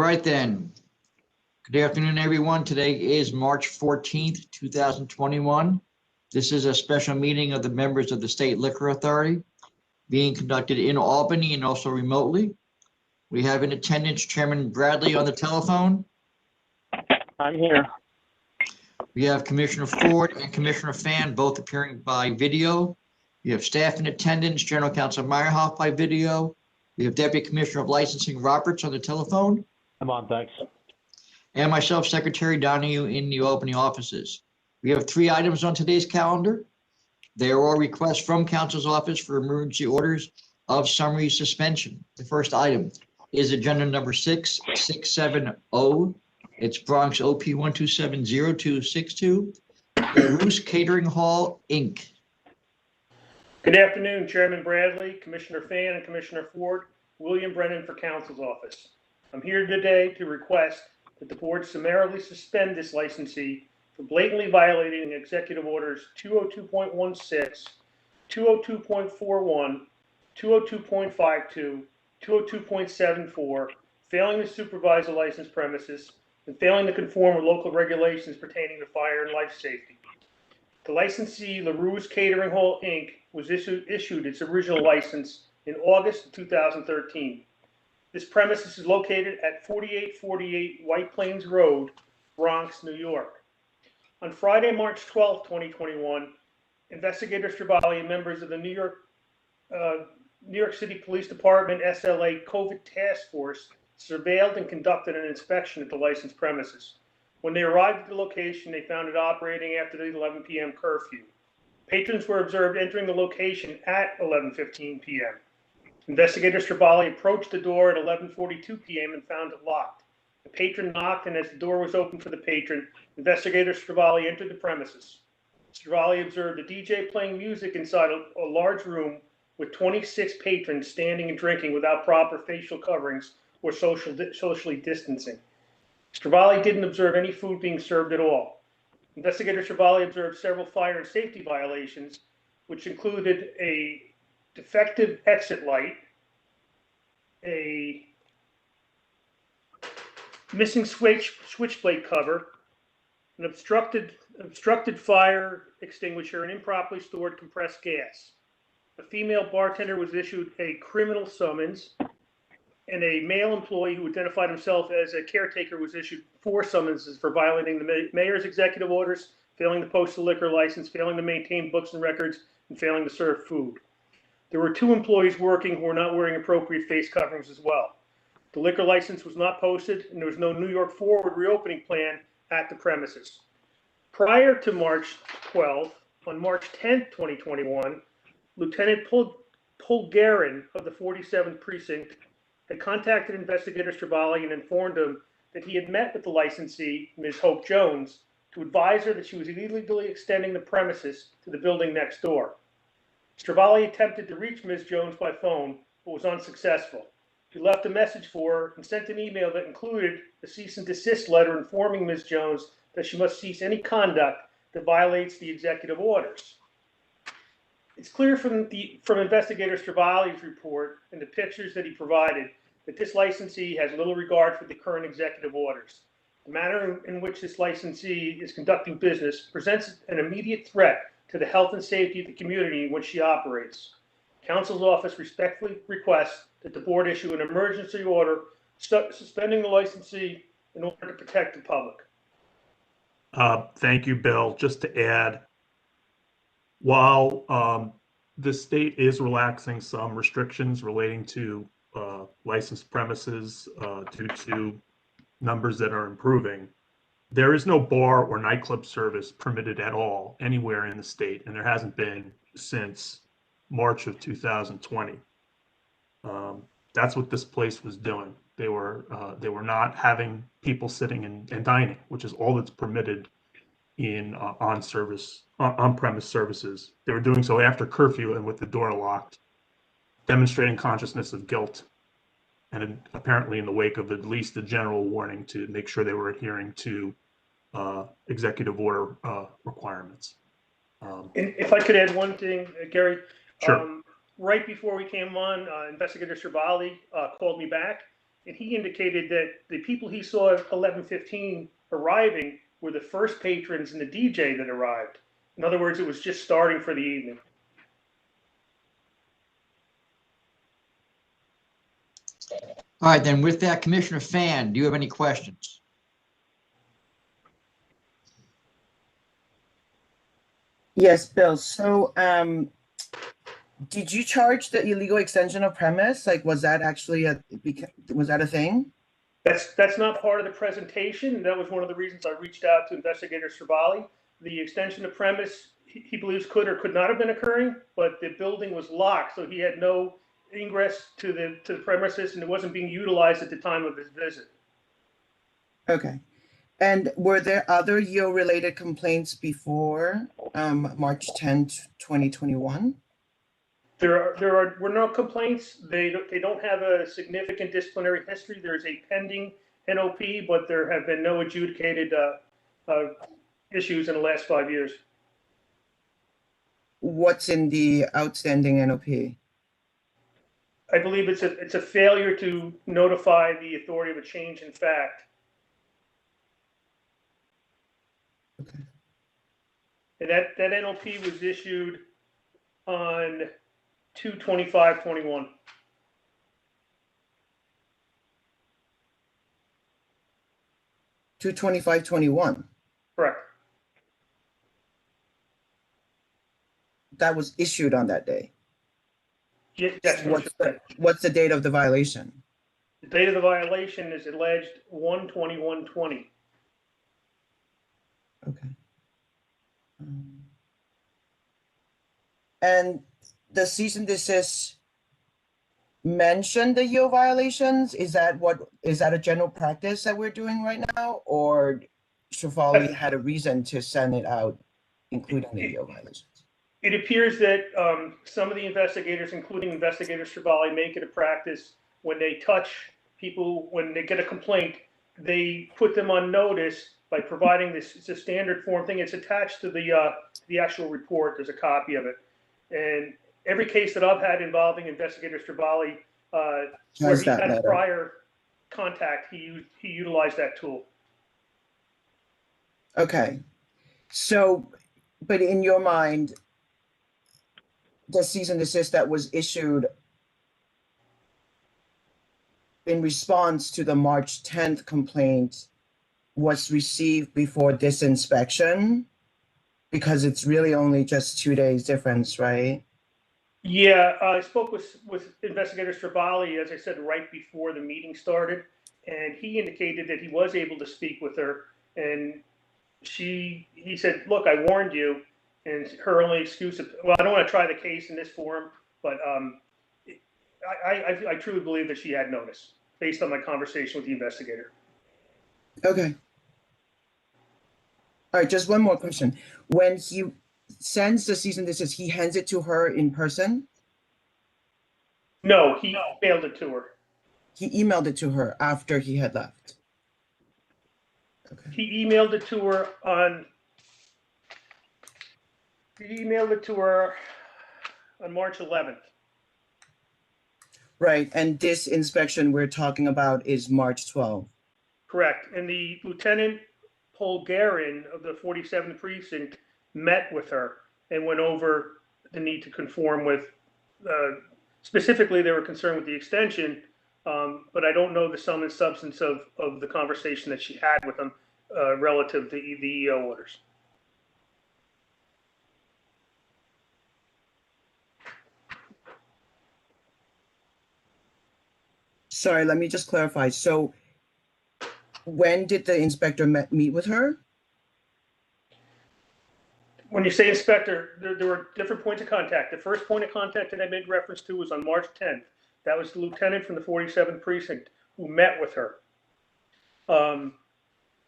right then. Good afternoon, everyone. Today is March 14th, 2021. This is a special meeting of the members of the State Liquor Authority being conducted in Albany and also remotely. We have in attendance Chairman Bradley on the telephone. I'm here. We have Commissioner Ford and Commissioner Fan both appearing by video. We have staff in attendance, General Counsel Meyerhoff by video. We have Deputy Commissioner of Licensing Roberts on the telephone. I'm on, thanks. And myself, Secretary Donahue, in the opening offices. We have 3 items on today's calendar. They are all requests from Council's office for emergency orders of summary suspension. The first item is agenda number 6670. It's Bronx OP 1270262, LaRousse Catering Hall, Inc. Good afternoon, Chairman Bradley, Commissioner Fan, and Commissioner Ford. William Brennan for Council's office. I'm here today to request that the board summarily suspend this licensee for blatantly violating Executive Orders 202.16, 202.41, 202.52, 202.74, failing to supervise the licensed premises, and failing to conform with local regulations pertaining to fire and life safety. The licensee, LaRousse Catering Hall, Inc., was issued its original license in August of 2013. This premises is located at 4848 White Plains Road, Bronx, New York. On Friday, March 12, 2021, Investigator Stravali and members of the New York City Police Department SLA COVID Task Force surveilled and conducted an inspection at the licensed premises. When they arrived at the location, they found it operating after the 11 p.m. curfew. Patrons were observed entering the location at 11:15 p.m. Investigator Stravali approached the door at 11:42 p.m. and found it locked. The patron knocked, and as the door was opened for the patron, Investigator Stravali entered the premises. Stravali observed a DJ playing music inside a large room with 26 patrons standing and drinking without proper facial coverings or socially distancing. Stravali didn't observe any food being served at all. Investigator Stravali observed several fire and safety violations, which included a defective exit light, a missing switchblade cover, an obstructed fire extinguisher, and improperly stored compressed gas. A female bartender was issued a criminal summons, and a male employee who identified himself as a caretaker was issued 4 summonses for violating the mayor's executive orders, failing to post a liquor license, failing to maintain books and records, and failing to serve food. There were 2 employees working who were not wearing appropriate face coverings as well. The liquor license was not posted, and there was no New York Forward reopening plan at the premises. Prior to March 12th, on March 10th, 2021, Lieutenant Pulgarin of the 47th Precinct had contacted Investigator Stravali and informed him that he had met with the licensee, Ms. Hope Jones, to advise her that she was illegally extending the premises to the building next door. Stravali attempted to reach Ms. Jones by phone, but was unsuccessful. He left a message for her and sent an email that included a cease and desist letter informing Ms. Jones that she must cease any conduct that violates the executive orders. It's clear from Investigator Stravali's report and the pictures that he provided that this licensee has little regard for the current executive orders. The manner in which this licensee is conducting business presents an immediate threat to the health and safety of the community in which she operates. Counsel's office respectfully requests that the board issue an emergency order suspending the licensee in order to protect the public. Thank you, Bill. Just to add, while the state is relaxing some restrictions relating to licensed premises due to numbers that are improving, there is no bar or nightclub service permitted at all anywhere in the state, and there hasn't been since March of 2020. That's what this place was doing. They were not having people sitting and dining, which is all that's permitted in on-premise services. They were doing so after curfew and with the door locked, demonstrating consciousness of guilt, and apparently in the wake of at least a general warning to make sure they were adhering to executive order requirements. And if I could add one thing, Gary. Sure. Right before we came on, Investigator Stravali called me back and he indicated that the people he saw at 11:15 arriving were the first patrons and the DJ that arrived. In other words, it was just starting for the evening. All right, then with that, Commissioner Fan, do you have any questions? Yes, Bill. So, did you charge the illegal extension of premise? Like, was that actually was that a thing? That's not part of the presentation. That was one of the reasons I reached out to Investigator Cervali. The extension of premise, he believes could or could not have been occurring, but the building was locked, so he had no ingress to the premises, and it wasn't being utilized at the time of his visit. Okay. And were there other yield-related complaints before March 10th, 2021? Were no complaints. They don't have a significant disciplinary history. There's a pending NOP, but there have been no adjudicated issues in the last 5 years. What's in the outstanding NOP? I believe it's a failure to notify the authority of a change in fact. Okay. And that NOP was issued on 2/25/21. To 25/21. Correct. That was issued on that day. Yeah, that's What's the date of the violation? the date of the violation is alleged 1/21/20. Okay. And the cease and desist mention the yield violations? Is that a general practice that we're doing right now? Or Cervali had a reason to send it out, including the yield violations? It appears that some of the investigators, including Investigator Cervali, make it a practice when they touch people, when they get a complaint, they put them on notice by providing this. It's a standard form thing. It's attached to the actual report. There's a copy of it. And every case that I've had involving Investigator Cervali, where he had prior contact, he utilized that tool. Okay. So, but in your mind, the cease and desist that was issued in response to the March 10th complaint was received before this inspection? Because it's really only just 2 days difference, right? Yeah, I spoke with Investigator Cervali, as I said, right before the meeting started, and he indicated that he was able to speak with her, and he said, "Look, I warned you," and her only excuse, well, I don't want to try the case in this forum, but I truly believe that she had notice based on my conversation with the investigator. Okay. All right, just one more question. When he sends the cease and desist, he hands it to her in person? No, he mailed it to her. He emailed it to her after he had left. Okay. He emailed it to her on March 11th. Right, and this inspection we're talking about is March 12th. Correct. And the Lieutenant Polgarin of the 47th Precinct met with her and went over the need to conform with, specifically they were concerned with the extension, but I don't know the sum and substance of the conversation that she had with them relative to the EO orders. Sorry, let me just clarify. So when did the inspector meet with her? When you say inspector, there were different points of contact. The first point of contact that I made reference to was on March 10th. That was the lieutenant from the 47th Precinct who met with her.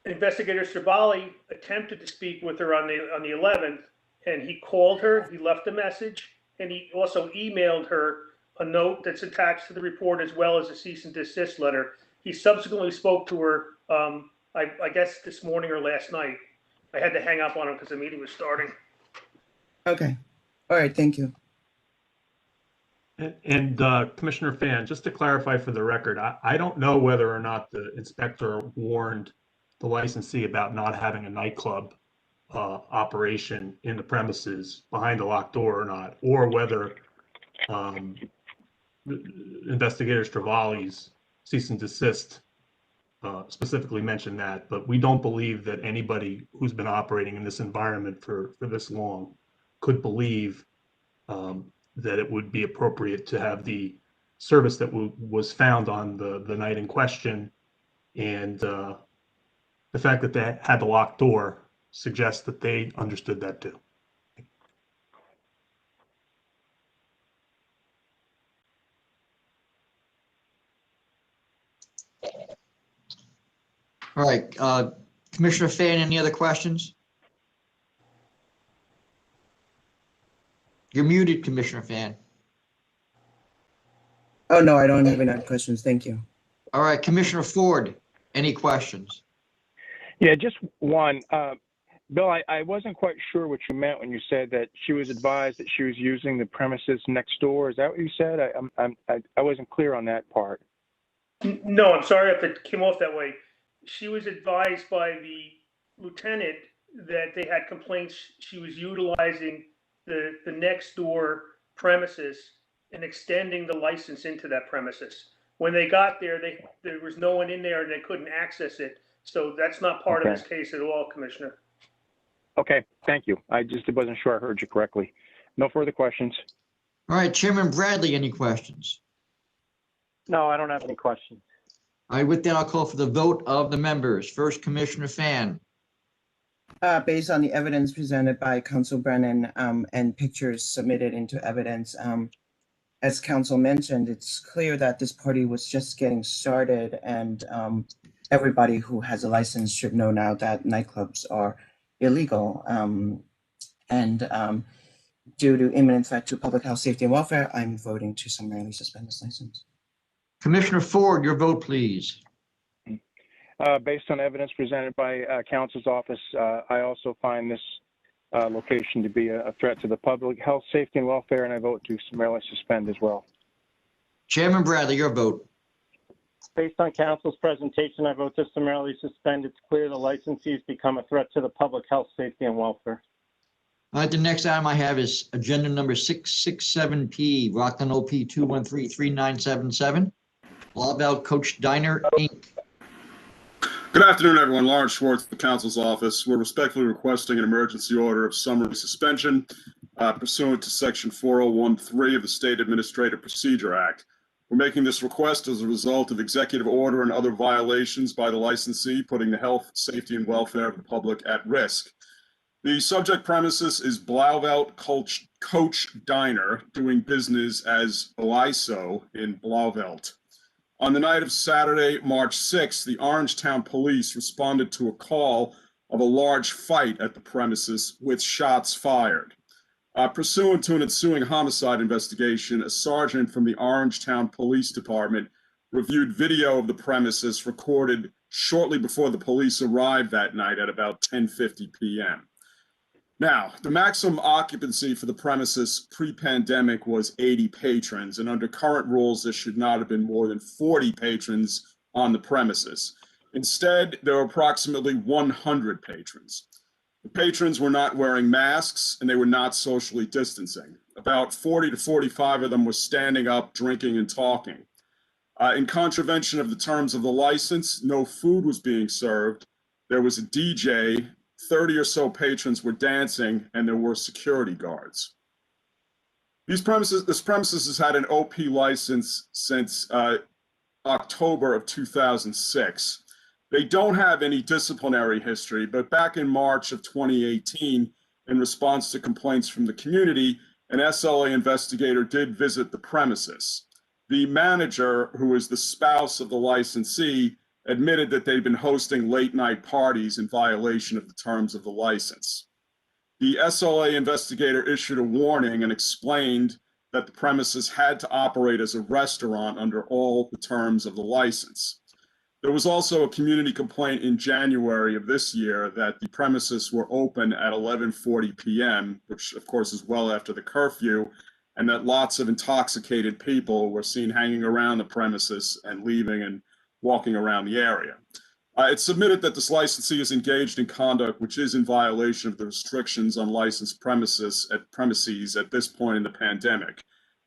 Investigator Cervali attempted to speak with her on the 11th, and he called her, he left a message, and he also emailed her a note that's attached to the report as well as a cease and desist letter. He subsequently spoke to her, I guess this morning or last night. I had to hang up on him because the meeting was starting. Okay. All right, thank you. And Commissioner Fan, just to clarify for the record, I don't know whether or not the inspector warned the licensee about not having a nightclub operation in the premises behind a locked door or not, or whether Investigator Stravali's cease and desist specifically mentioned that, but we don't believe that anybody who's been operating in this environment for this long could believe that it would be appropriate to have the service that was found on the night in question. And the fact that they had the locked door suggests that they understood that too. All right, Commissioner Fan, any other questions? You're muted, Commissioner Fan. Oh, no, I don't have any other questions. Thank you. All right, Commissioner Ford, any questions? Yeah, just one. Bill, I wasn't quite sure what you meant when you said that she was advised that she was using the premises next door. Is that what you said? I wasn't clear on that part. No, I'm sorry if it came off that way. She was advised by the lieutenant that they had complaints she was utilizing the next door premises and extending the license into that premises. When they got there, there was no one in there and they couldn't access it. So that's not part of this case at all, Commissioner. Okay, thank you. I just wasn't sure I heard you correctly. No further questions. All right, Chairman Bradley, any questions? No, I don't have any questions. All right, with that, I'll call for the vote of the members. First, Commissioner Fan. Based on the evidence presented by Council Brennan and pictures submitted into evidence, as Council mentioned, it's clear that this party was just getting started, and everybody who has a license should know now that nightclubs are illegal. Due to imminent threat to public health, safety, and welfare, I'm voting to summarily suspend this license. Commissioner Ford, your vote, please. Based on evidence presented by Council's office, I also find this location to be a threat to the public health, safety, and welfare, and I vote to summarily suspend as well. Chairman Bradley, your vote. Based on Council's presentation, I vote to summarily suspend. It's clear the licensees become a threat to the public health, safety, and welfare. All right, the next item I have is agenda number 667P, Rockland OP 2133977, Blauvelt Coach Diner, Inc. Good afternoon, everyone. Lawrence Schwartz, the council's office. We're respectfully requesting an emergency order of summary suspension pursuant to section 4013 of the State Administrative Procedure Act. We're making this request as a result of executive order and other violations by the licensee, putting the health, safety, and welfare of the public at risk. The subject premises is Blauvelt Coach Diner, doing business as Bliso in Blauvelt. On the night of Saturday, March 6th, the Orangetown Police responded to a call of a large fight at the premises with shots fired. Pursuant to an ensuing homicide investigation, a sergeant from the Orangetown Police Department reviewed video of the premises recorded shortly before the police arrived that night at about 10:50 p.m. Now, the maximum occupancy for the premises pre-pandemic was 80 patrons, and under current rules, there should not have been more than 40 patrons on the premises. Instead, there were approximately 100 patrons. The patrons were not wearing masks, and they were not socially distancing. About 40 to 45 of them were standing up, drinking, and talking. In contravention of the terms of the license, no food was being served. There was a DJ, 30 or so patrons were dancing, and there were security guards. This premises has had an OP license since October of 2006. They don't have any disciplinary history, but back in March of 2018, in response to complaints from the community, an SLA investigator did visit the premises. The manager, who is the spouse of the licensee, admitted that they'd been hosting late-night parties in violation of the terms of the license. The SLA investigator issued a warning and explained that the premises had to operate as a restaurant under all the terms of the license. There was also a community complaint in January of this year that the premises were open at 11:40 p.m., which of course is well after the curfew, and that lots of intoxicated people were seen hanging around the premises and leaving and walking around the area. It's submitted that this licensee is engaged in conduct which is in violation of the restrictions on licensed premises at this point in the pandemic.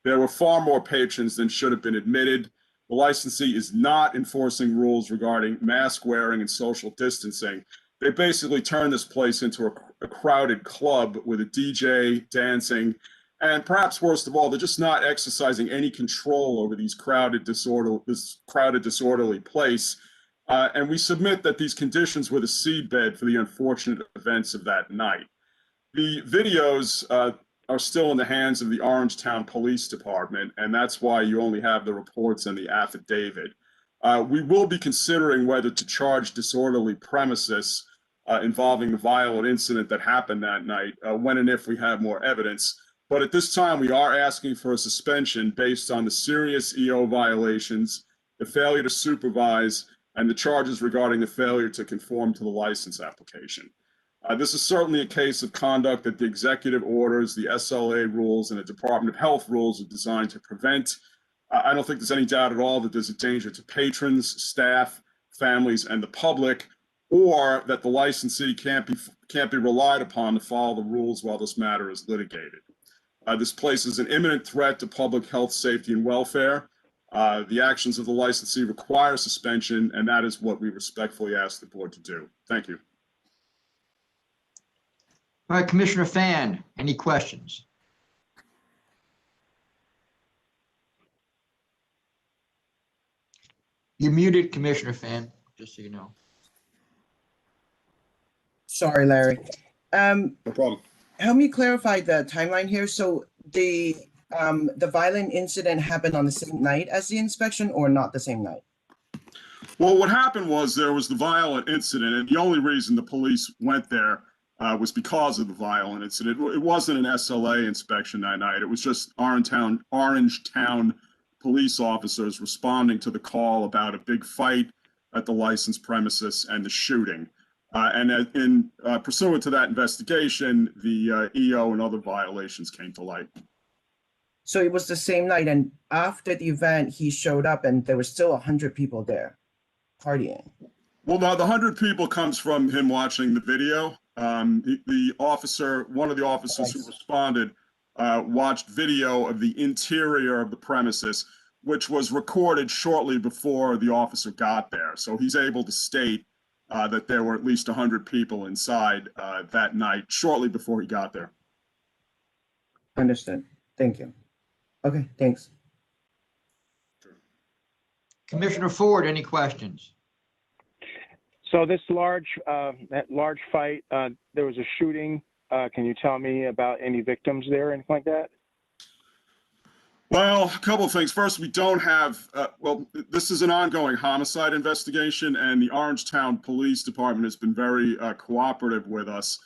There were far more patrons than should have been admitted. The licensee is not enforcing rules regarding mask wearing and social distancing. They basically turned this place into a crowded club with a DJ dancing, and perhaps worst of all, they're just not exercising any control over this crowded, disorderly place. And we submit that these conditions were the seedbed for the unfortunate events of that night. The videos are still in the hands of the Orangetown Police Department, and that's why you only have the reports and the affidavit. We will be considering whether to charge disorderly premises involving the violent incident that happened that night, when and if we have more evidence. But at this time, we are asking for a suspension based on the serious EO violations, the failure to supervise, and the charges regarding the failure to conform to the license application. This is certainly a case of conduct that the executive orders, the SLA rules, and the Department of Health rules are designed to prevent. I don't think there's any doubt at all that there's a danger to patrons, staff, families, and the public, or that the licensee can't be relied upon to follow the rules while this matter is litigated. This places an imminent threat to public health, safety, and welfare. The actions of the licensee require suspension, and that is what we respectfully ask the board to do. Thank you. All right, Commissioner Fan, any questions? You're muted, Commissioner Fan, just so you know. Sorry, Larry. No problem. Help me clarify the timeline here. So the violent incident happened on the same night as the inspection, or not the same night? Well, what happened was there was the violent incident, and the only reason the police went there was because of the violent incident. It wasn't an SLA inspection that night. It was just Orangetown police officers responding to the call about a big fight at the licensed premises and the shooting. And pursuant to that investigation, the EO and other violations came to light. So it was the same night, and after the event, he showed up, and there were still 100 people there partying. Well, no, the 100 people comes from him watching the video. The officer, one of the officers who responded, watched video of the interior of the premises, which was recorded shortly before the officer got there. So he's able to state that there were at least 100 people inside that night, shortly before he got there. Understood. Thank you. Okay, thanks. Commissioner Ford, any questions? So this that large fight, there was a shooting. Can you tell me about any victims there, anything like that? Well, a couple of things. First, we don't have, this is an ongoing homicide investigation, and the Orangetown Police Department has been very cooperative with us.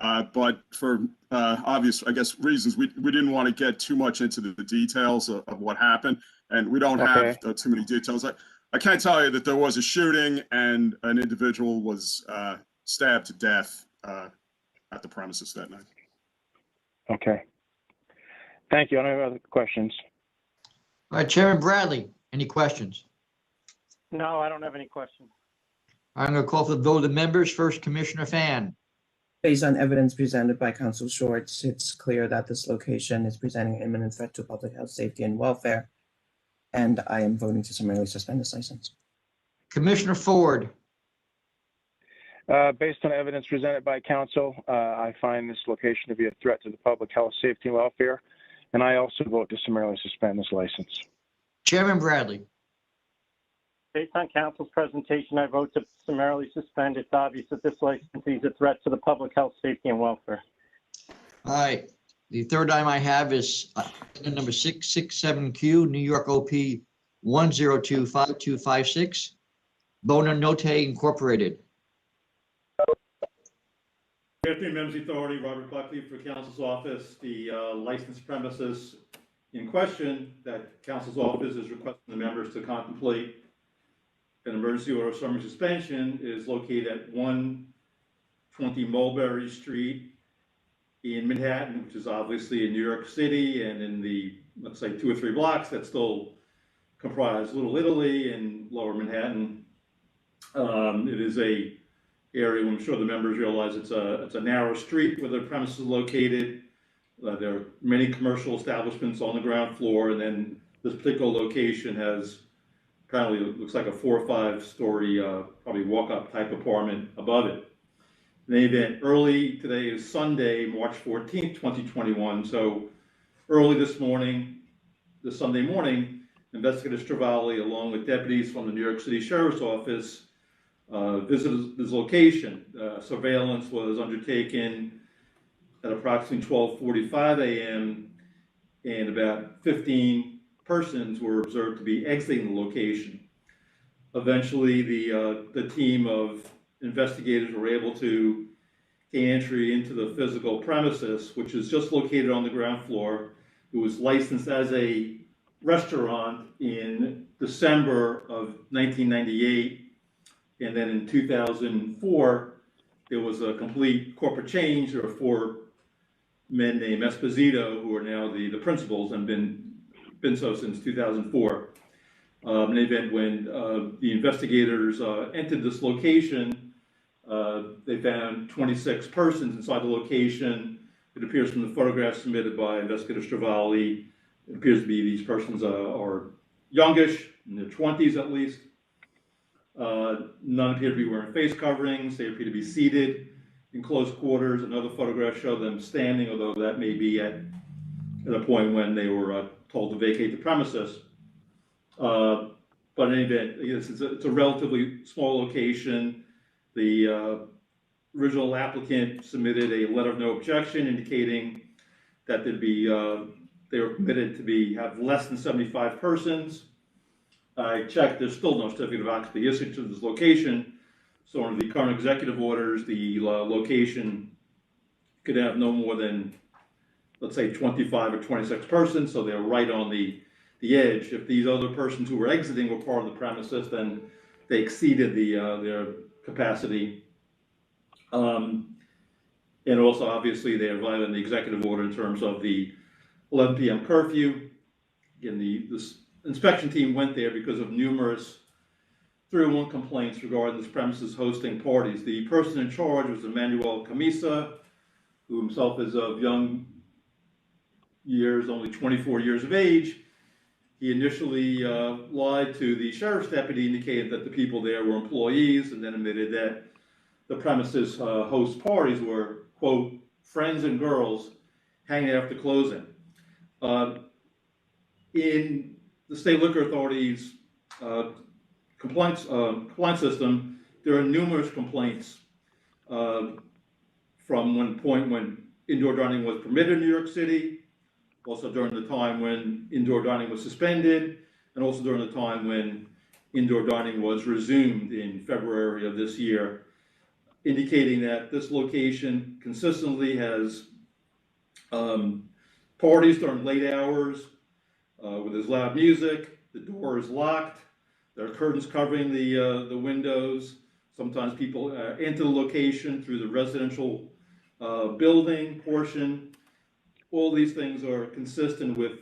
But for obvious, I guess, reasons, we didn't want to get too much into the details of what happened, and we don't have too many details. I can't tell you that there was a shooting and an individual was stabbed to death at the premises that night. Okay. Thank you. I don't have other questions. All right, Chairman Bradley, any questions? No, I don't have any questions. I'm going to call for the vote of the members. First, Commissioner Fan. Based on evidence presented by Council Shorts, it's clear that this location is presenting an imminent threat to public health, safety, and welfare, and I am voting to summarily suspend this license. Commissioner Ford. Based on evidence presented by council, I find this location to be a threat to the public health, safety, and welfare, and I also vote to summarily suspend this license. Chairman Bradley. Based on council's presentation, I vote to summarily suspend. It's obvious that this licensee is a threat to the public health, safety, and welfare. All right. The third item I have is number 667Q, New York OP 1025256, Bona Note Incorporated. Good afternoon, members of the authority. Robert Buckley for council's office. The licensed premises in question that council's office is requesting the members to contemplate an emergency order of summary suspension is located at 120 Mulberry Street in Manhattan, which is obviously in New York City, and in the, let's say, 2 or 3 blocks that still comprise Little Italy and Lower Manhattan. It is a area, I'm sure the members realize it's a narrow street where the premise is located. There are many commercial establishments on the ground floor, and then this particular location has apparently, it looks like a 4 or 5 story, probably walk-up type apartment above it. In any event, early today is Sunday, March 14th, 2021. So early this Sunday morning, Investigator Stravali, along with deputies from the New York City Sheriff's Office, visited this location. Surveillance was undertaken at approximately 12:45 a.m. and about 15 persons were observed to be exiting the location. Eventually, the team of investigators were able to gain entry into the physical premises, which is just located on the ground floor. It was licensed as a restaurant in December of 1998, and then in 2004, there was a complete corporate change. There were 4 men named Esposito, who are now the principals and been so since 2004. In any event, when the investigators entered this location, they found 26 persons inside the location. It appears from the photographs submitted by Investigator Stravali, it appears to be these persons are youngish, in their 20s at least. None appear to be wearing face coverings. They appear to be seated in close quarters. Another photograph showed them standing, although that may be at a point when they were told to vacate the premises. But in any event, it's a relatively small location. The original applicant submitted a letter of no objection indicating that they were permitted to have less than 75 persons. I checked, there's still no certificate of occupancy issued to this location. So under the current executive orders, the location could have no more than, let's say, 25 or 26 persons. So they're right on the edge. If these other persons who were exiting were part of the premises, then they exceeded their capacity. And also, obviously, they are violating the executive order in terms of the 11 p.m. curfew. Again, this inspection team went there because of numerous 301 complaints regarding this premises hosting parties. The person in charge was Emmanuel Camisa, who himself is of young years, only 24 years of age. He initially lied to the sheriff's deputy, indicated that the people there were employees, and then admitted that the premises host parties were, quote, friends and girls hanging after closing. In the State Liquor Authority's compliance system, there are numerous complaints from one point when indoor dining was permitted in New York City, also during the time when indoor dining was suspended, and also during the time when indoor dining was resumed in February of this year, indicating that this location consistently has parties during late hours where there's loud music, the door is locked, there are curtains covering the windows. Sometimes people enter the location through the residential building portion. All these things are consistent with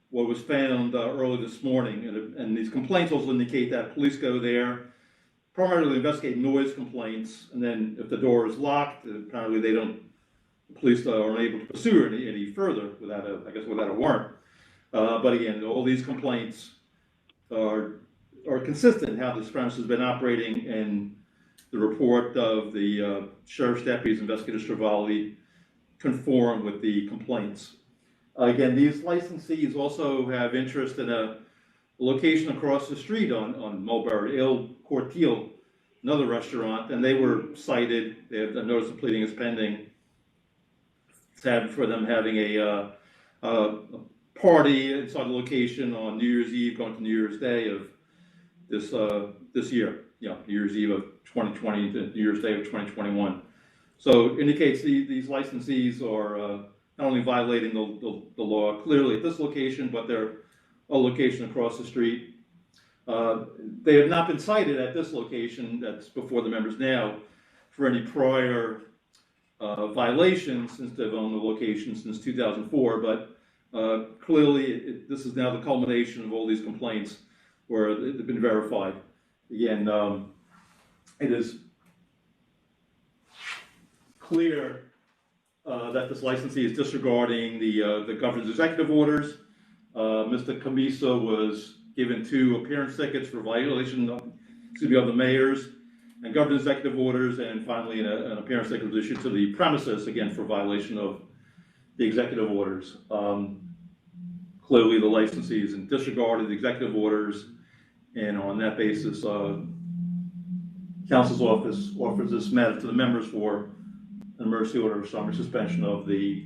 what was found early this morning. And these complaints also indicate that police go there primarily to investigate noise complaints. And then if the door is locked, apparently the police are unable to pursue any further without a warrant. But again, all these complaints are consistent in how this premise has been operating, and the report of the sheriff's deputies, Investigator Stravali, conform with the complaints. Again, these licensees also have interest in a location across the street on Mulberry, Il Cortile, another restaurant, and they were cited. They have a notice of pleading is pending. Sad for them having a party inside the location on New Year's Eve, going to New Year's Day of this year. New Year's Eve of 2020 to New Year's Day of 2021. So it indicates these licensees are not only violating the law clearly at this location, but they're a location across the street. They have not been cited at this location that's before the members now for any prior violation since they've owned the location since 2004, but clearly this is now the culmination of all these complaints where they've been verified. Again, it is clear that this licensee is disregarding the governor's executive orders. Mr. Camisa was given 2 appearance tickets for violation of the mayor's and governor's executive orders, and finally an appearance ticket was issued to the premises, again, for violation of the executive orders. Clearly, the licensee is in disregard of the executive orders, and on that basis, Council's office offers this matter to the members for an emergency order of summary suspension of the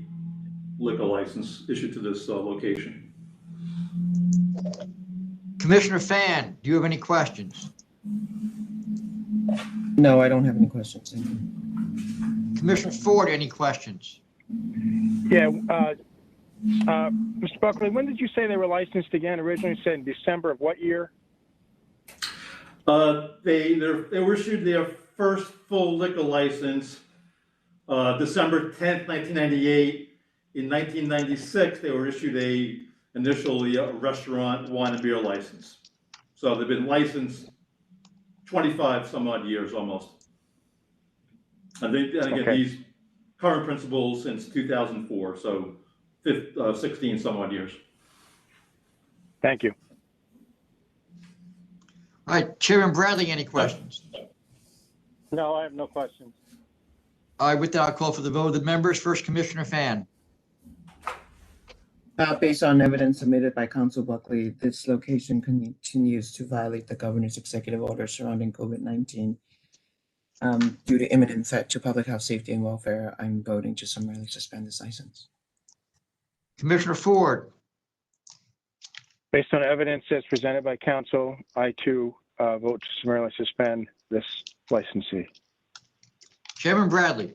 liquor license issued to this location. Commissioner Fan, do you have any questions? No, I don't have any questions. Thank you. Commissioner Ford, any questions? Yeah, Mr. Buckley, when did you say they were licensed again? Originally said in December of what year? They were issued their first full liquor license December 10th, 1998. In 1996, they were issued initially a restaurant wine and beer license. So they've been licensed 25 some odd years almost. And again, Okay. these current principals since 2004, so 16 some odd years. Thank you. All right, Chairman Bradley, any questions? No, I have no questions. All right, with that, I'll call for the vote of the members. First, Commissioner Fan. Based on evidence submitted by Council Buckley, this location continues to violate the governor's executive order surrounding COVID-19. Due to imminent threat to public health, safety, and welfare, I'm voting to summarily suspend this license. Commissioner Ford. Based on evidence as presented by council, I too vote to summarily suspend this licensee. Chairman Bradley.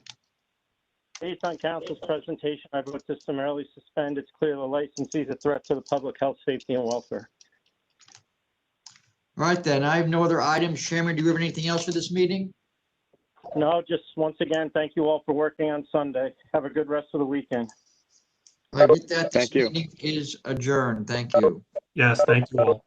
Based on council's presentation, I vote to summarily suspend. It's clear the licensee is a threat to the public health, safety, and welfare. All right, then, I have no other items. Chairman, do you have anything else for this meeting? No, just once again, thank you all for working on Sunday. Have a good rest of the weekend. All right, with that, this Thank you. meeting is adjourned. Thank you. Yes, thank you all.